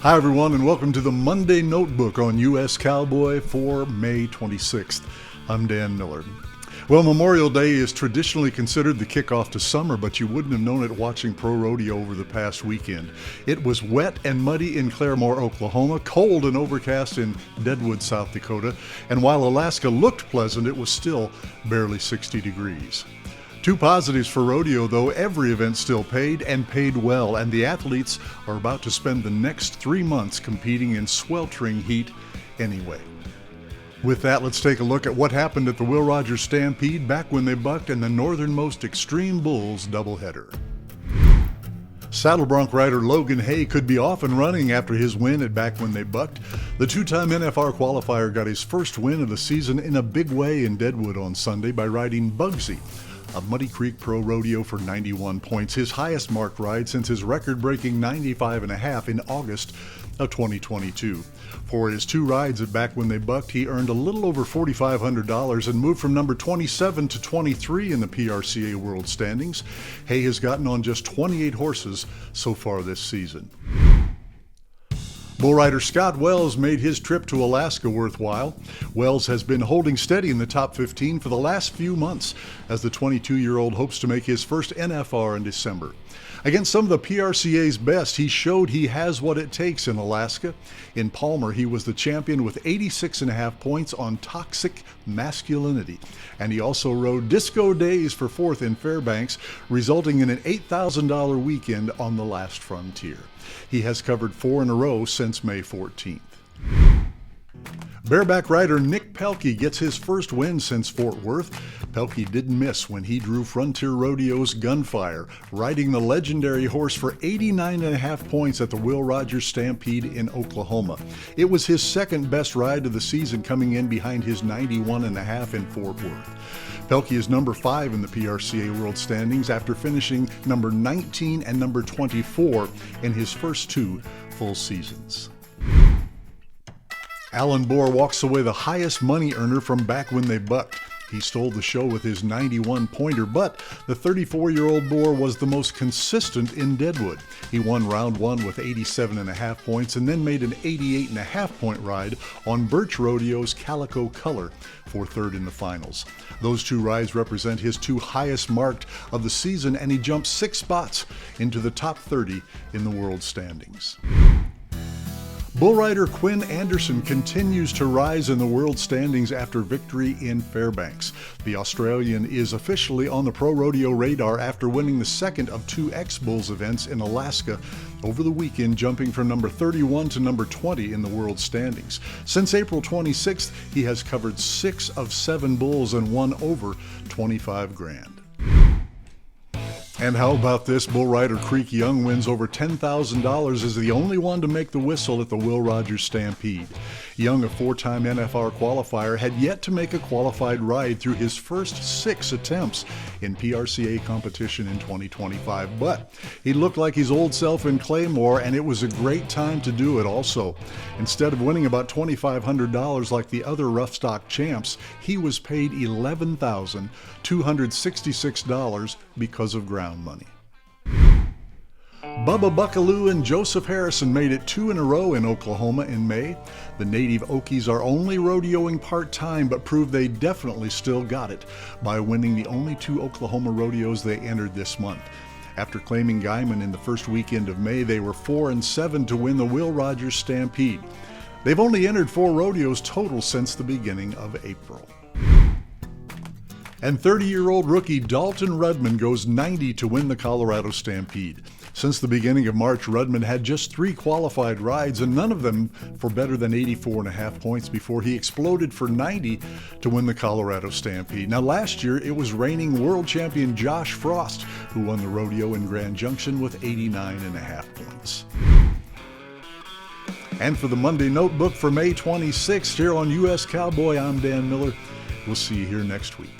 Hi everyone, and welcome to the Monday Notebook on U.S. Cowboy for May 26th. I'm Dan Miller. Well, Memorial Day is traditionally considered the kickoff to summer, but you wouldn't have known it watching pro rodeo over the past weekend. It was wet and muddy in Claremore, Oklahoma, cold and overcast in Deadwood, South Dakota, and while Alaska looked pleasant, it was still barely 60 degrees. Two positives for rodeo, though. Every event still paid, and paid well, and the athletes are about to spend the next 3 months competing in sweltering heat anyway. With that, let's take a look at what happened at the Will Rogers Stampede back when they bucked and the northernmost Extreme Bulls doubleheader. Saddle bronc rider Logan Hay could be off and running after his win at Back When They Bucked. The two-time NFR qualifier got his first win of the season in a big way in Deadwood on Sunday by riding Bugsy, a Muddy Creek Pro Rodeo, for 91 points, his highest marked ride since his record-breaking 95.5 in August of 2022. For his two rides at Back When They Bucked, he earned a little over $4,500 and moved from number 27 to 23 in the PRCA World Standings. Hay has gotten on just 28 horses so far this season. Bull rider Scott Wells made his trip to Alaska worthwhile. Wells has been holding steady in the top 15 for the last few months as the 22-year-old hopes to make his first NFR in December. Against some of the PRCA's best, he showed he has what it takes in Alaska. In Palmer, he was the champion with 86.5 points on Toxic Masculinity. And he also rode Disco Days for fourth in Fairbanks, resulting in an $8,000 weekend on the Last Frontier. He has covered 4 in a row since May 14th. Bareback rider Nick Pelky gets his first win since Fort Worth. Pelky didn't miss when he drew Frontier Rodeo's Gunfire, riding the legendary horse for 89.5 points at the Will Rogers Stampede in Oklahoma. It was his second best ride of the season, coming in behind his 91.5 in Fort Worth. Pelky is number 5 in the PRCA World Standings after finishing number 19 and number 24 in his first 2 full seasons. Alan Boore walks away the highest money earner from Back When They Bucked. He stole the show with his 91-pointer, but the 34-year-old Boore was the most consistent in Deadwood. He won round 1 with 87.5 points and then made an 88.5-point ride on Birch Rodeo's Calico Color for third in the finals. Those two rides represent his 2 highest marked of the season, and he jumped 6 spots into the top 30 in the world standings. Bull rider Quinn Anderson continues to rise in the world standings after victory in Fairbanks. The Australian is officially on the pro rodeo radar after winning the second of 2 X-Bulls events in Alaska over the weekend, jumping from number 31 to number 20 in the world standings. Since April 26th, he has covered 6 of 7 bulls and won over 25 grand. And how about this? Bull rider Creek Young wins over $10,000 as the only one to make the whistle at the Will Rogers Stampede. Young, a 4-time NFR qualifier, had yet to make a qualified ride through his first 6 attempts in PRCA competition in 2025. But he looked like his old self in Claremore, and it was a great time to do it also. Instead of winning about $2,500 like the other rough stock champs, he was paid $11,266 because of ground money. Booba Buckaloo and Joseph Harrison made it 2 in a row in Oklahoma in May. The native Okies are only rodeoing part-time, but proved they definitely still got it by winning the only 2 Oklahoma rodeos they entered this month. After claiming Guyman in the first weekend of May, they were 4-7 to win the Will Rogers Stampede. They've only entered 4 rodeos total since the beginning of April. And 30-year-old rookie Dalton Rudman goes 90 to win the Colorado Stampede. Since the beginning of March, Rudman had just 3 qualified rides, and none of them for better than 84.5 points before he exploded for 90 to win the Colorado Stampede. Now, last year, it was reigning world champion Josh Frost who won the rodeo in Grand Junction with 89.5 points. And for the Monday Notebook for May 26th here on U.S. Cowboy, I'm Dan Miller. We'll see you here next week.